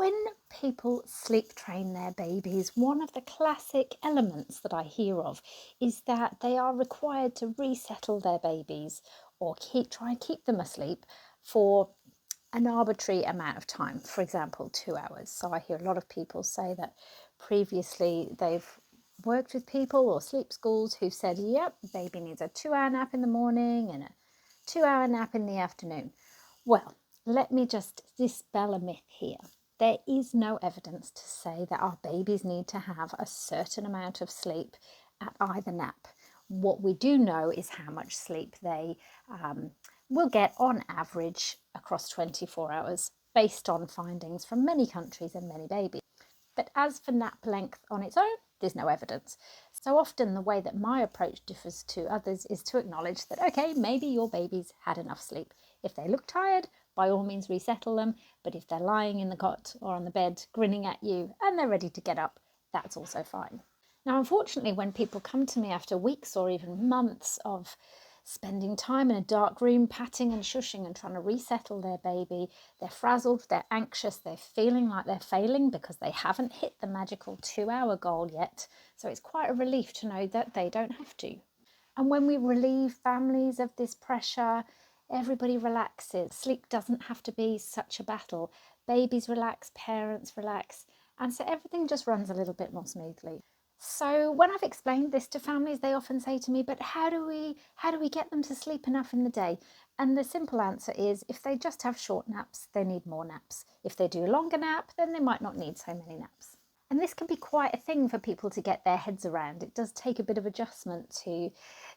When people sleep train their babies, one of the classic elements that I hear of is that they are required to resettle their babies or try and keep them asleep for an arbitrary amount of time, for example, 2 hours. So I hear a lot of people say that previously they've worked with people or sleep schools who said, yep, baby needs a 2 hour nap in the morning and a 2 hour nap in the afternoon. Well, let me just dispel a myth here. There is no evidence to say that our babies need to have a certain amount of sleep at either nap. What we do know is how much sleep they will get on average across 24 hours based on findings from many countries and many babies. But as for nap length on its own, there's no evidence. So often the way that my approach differs to others is to acknowledge that, okay, maybe your baby's had enough sleep. If they look tired, by all means resettle them. But if they're lying in the cot or on the bed grinning at you and they're ready to get up, that's also fine. Now, unfortunately, when people come to me after weeks or even months of spending time in a dark room, patting and shushing and trying to resettle their baby, they're frazzled, they're anxious, they're feeling like they're failing because they haven't hit the magical 2 hour goal yet. So it's quite a relief to know that they don't have to. And when we relieve families of this pressure, everybody relaxes. Sleep doesn't have to be such a battle. Babies relax, parents relax, and so everything just runs a little bit more smoothly. So when I've explained this to families, they often say to me, but how do we get them to sleep enough in the day? And the simple answer is, if they just have short naps, they need more naps. If they do a longer nap, then they might not need so many naps. And this can be quite a thing for people to get their heads around. It does take a bit of adjustment to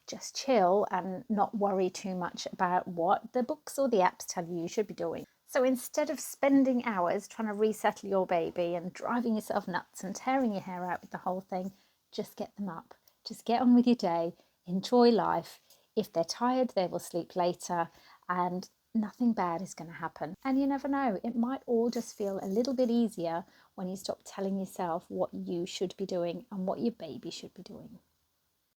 just chill and not worry too much about what the books or the apps tell you should be doing. So instead of spending hours trying to resettle your baby and driving yourself nuts and tearing your hair out with the whole thing, just get them up. Just get on with your day. Enjoy life. If they're tired, they will sleep later and nothing bad is going to happen. And you never know, it might all just feel a little bit easier when you stop telling yourself what you should be doing and what your baby should be doing.